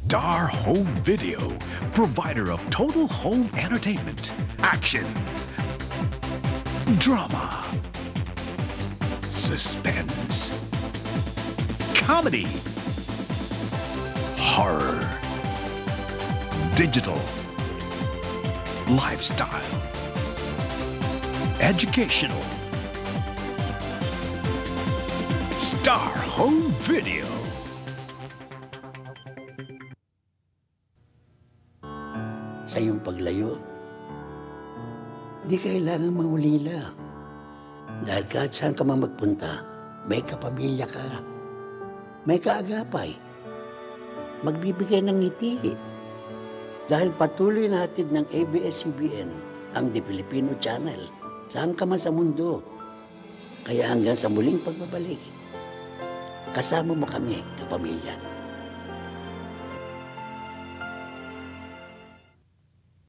Star Home Video, provider of total home entertainment, action, drama, suspense, comedy, horror, digital, lifestyle, educational. Star Home Video. Sa iyong paglayo, di kailangan mangulila. Dahil kahit saan ka man magpunta, may kapamilya ka. May kaagapay. Magbibigay ng ngiti. Dahil patuloy natin ng ABS-CBN ang The Filipino Channel. Saan ka man sa mundo. Kaya hanggang sa muling pagbabalik, kasama mo kami, kapamilya.